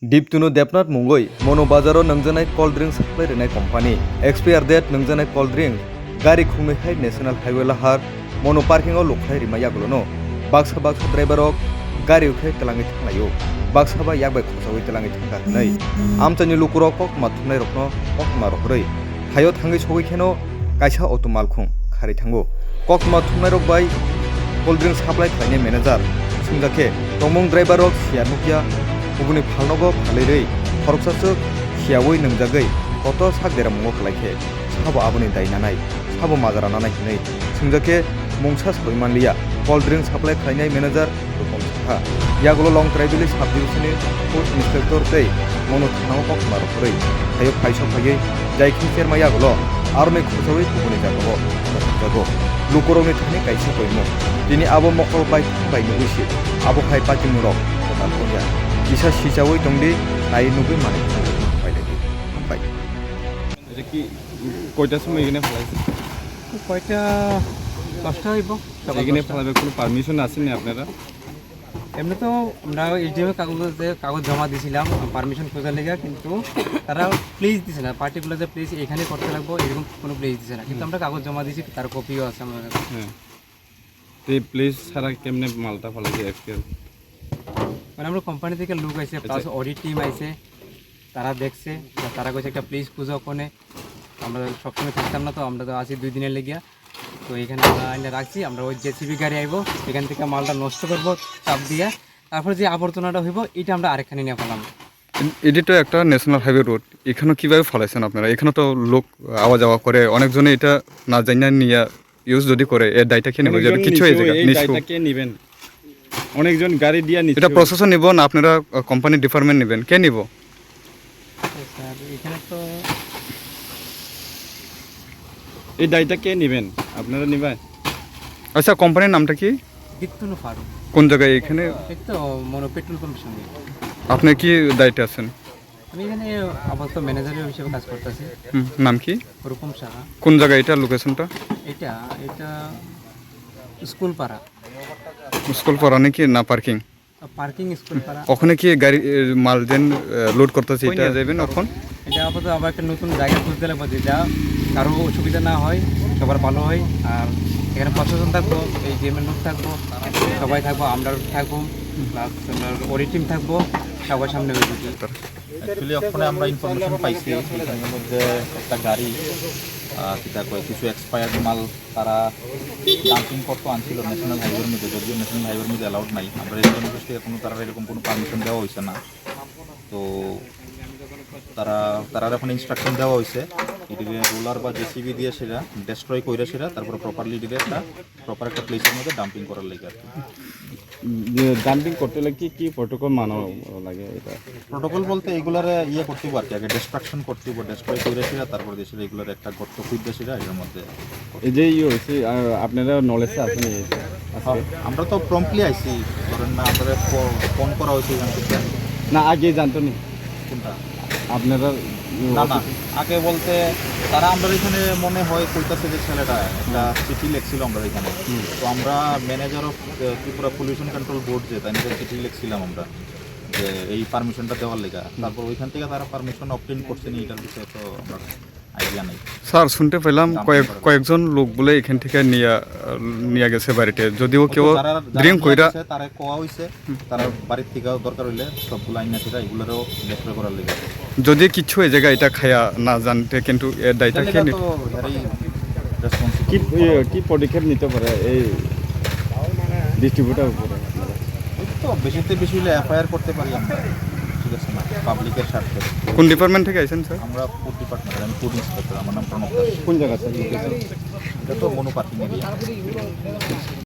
Diptuno Depnat Mungoi, Mono Bazaro Nangjanai cold drinks supply renai company. Expire date Nangjanai cold drink. Gari khungni hai National Highway lahar mono parking o lokhai rimaya golono. Baksa driver ok gari ukhai telangi thanglayo. Baksa ba yakbai khosawi telangi thangka hnai. Amchani lukurok kok mathunai rokno kok marohrei. Hayo thangi sogoi kheno kaisa auto malkhung khari thango. Kok mathunai rok bai cold drink supply khlainai manager. Sungjakhe tomong driver ok siarmukya Ubuni Palnogo Palere, Horksasuk, Hiaway Nungjagai, Koto Sagdera Moklaike, Sabo Abuni Dainanai, Sabo Mazaranai, Sungake, Mungsas Hoimanlia, cold drink supply Kainai manager, Rukomsaka, Yagulo Long Travelis Subdivision, Food Inspector Day, Monotano Marpuri, Hayo Paisho Paye, Jaikin Ferma Yagulo, Arme Kusawi, Ubuni Jago, Lukoroni Tani Kaisa Poimo, Dini Abo Mokol by Nuishi, Abo Hai Patimuro, California. Isa sijawai tongdi nai nubi mane pai lagi pai এটা কি কয়টার সময় এখানে ফেলাইছে কয়টা 10টা হইব এখানে ফেলাবে কোনো পারমিশন আছে না আপনারা এমনি তো আমরা এইচডিএম কাগজ জমা দিয়েছিলাম পারমিশন খোঁজার লেগে কিন্তু তারা প্লেস দিছে না পার্টিকুলার যে প্লেস এখানে করতে লাগবো এরকম কোনো প্লেস দিছে না কিন্তু আমরা কাগজ জমা দিয়েছি তার কপিও আছে আমার কাছে হ্যাঁ তো এই প্লেস ছাড়া কেমনে মালটা ফেলাইছে এক্সপিরিয়েন্স মানে আমরা কোম্পানি থেকে লোক আইছে প্লাস অডিট টিম আইছে তারা দেখছে তারা কইছে একটা প্লেস খুঁজো ওখানে আমরা সবসময় থাকতাম না তো আমরা তো আছি 2 দিনের লেগে তো এখানে আমরা এনে রাখছি আমরা ওই জেসিবি গাড়ি আইব এখান থেকে মালটা নষ্ট করব চাপ দিয়ে তারপর যে আবর্জনাটা হইব এটা আমরা আরেকখানে নিয়ে ফেলাম এটি তো একটা ন্যাশনাল হাইওয়ে রোড এখানে কিভাবে ফলাইছেন আপনারা এখানে তো লোক আওয়া যাওয়া করে অনেকজনে এটা না জানা নিয়ে ইউজ যদি করে এর দায়টা কে নেবে যদি কিছু হয়ে যায় এই দায়টা কে নেবেন অনেকজন গাড়ি দিয়া নিচ্ছে এটা প্রশাসন নিব না আপনারা কোম্পানি ডিপার্টমেন্ট নেবেন কে নিব স্যার এখানে তো এই দায়টা কে নেবেন আপনারা নেবেন আচ্ছা কোম্পানির নামটা কি দিকতুনো ফার্ম কোন জায়গায় এখানে এই তো মনো পেট্রোল পাম্পের সঙ্গে আপনি কি দায়িত্বে আছেন আমি এখানে আপাতত ম্যানেজারের হিসেবে কাজ করতেছি নাম কি রূপম সাহা কোন জায়গায় এটা লোকেশনটা এটা স্কুল পাড়া স্কুল পড়া নাকি না পার্কিং পার্কিং স্কুল পাড়া ওখানে কি গাড়ি মাল দেন লোড করতেছে এটা যাবেন এখন এটা আপাতত আবার একটা নতুন জায়গা খুঁজতে লাগবে যেটা কারো অসুবিধা না হয় সবার ভালো হয় আর এখানে প্রশাসন থাকবো এই জিএমের লোক থাকবো সবাই থাকবো আমরা থাকবো প্লাস অডিট টিম থাকবো সবার সামনে হয়ে যাবে অ্যাকচুয়ালি ওখানে আমরা ইনফরমেশন পাইছি এখানের মধ্যে একটা গাড়ি কিতা কয় কিছু এক্সপায়ার্ড মাল তারা ডাম্পিং করতে আনছিল ন্যাশনাল হাইওয়ের মধ্যে যদিও ন্যাশনাল হাইওয়ের মধ্যে অ্যালাউড নাই আমরা রেলওয়ে অফিস থেকে কোনো তারা এরকম কোনো পারমিশন দেওয়া হয়েছে না তো তারা এখন ইনস্ট্রাকশন দেওয়া হয়েছে এটিকে রোলার বা জেসিবি দিয়ে সেটা ডেস্ট্রয় করে সেটা তারপরে প্রপারলি এটিকে প্রপার একটা প্লেসের মধ্যে ডাম্পিং করার লাগে আর কি ডাম্পিং করতে হলে কি কি প্রোটোকল মানানো লাগে এটা প্রোটোকল বলতে এগুলার করতে আর কি আগে ডিস্ট্রাকশন করতে ডেস্ট্রয় করে সেটা তারপরে দেশে এগুলার একটা গর্ত খুঁজতে সেটা এর মধ্যে এই যে হয়েছে আপনারা নলেজ আছেন আমরা তো প্রম্পটলি আইছি ধরেন না আমাদের ফোন করা হয়েছে এখান থেকে না আগে জানতো নি কোনটা আপনারা না আগে বলতে তারা আমরা এখানে মনে হয় কইতাছে যে ছেলেটা একটা চিঠি লিখছিল আমরা এখানে তো আমরা manager of Tripura pollution control board যে তাই চিঠি লিখছিলাম আমরা যে এই পারমিশনটা দেওয়ার লেগা তারপর ওইখান থেকে তারা পারমিশন অবটেন করছে নি এটার বিষয়ে তো আমরা আইডিয়া নেই স্যার শুনতে পেলাম কয়েকজন লোক বলে এখান থেকে নিয়ে গেছে বাড়িতে যদিও কেউ ড্রিঙ্ক কইরা তারা কোয়া হইছে তারা বাড়ির থেকে দরকার হইলে সবগুলো আইনা সেটা এগুলোরও ডেস্ট্রয় করার লেগে যদি কিছু এই জায়গায় এটা খায়া না জানতে কিন্তু এর দায়টা কে নিতে কি পদক্ষেপ নিতে পারে এই ডিস্ট্রিবিউটার উপরে তো বেশিতে বেশি হলে এফআইআর করতে পারি আমরা ঠিক আছে না পাবলিকের স্বার্থে কোন ডিপার্টমেন্ট থেকে আইছেন স্যার আমরা ফুড ডিপার্টমেন্ট আমি ফুড ইন্সপেক্টর আমার নাম প্রণব দাস কোন জায়গা স্যার এটা তো মনো পার্কিং এরিয়া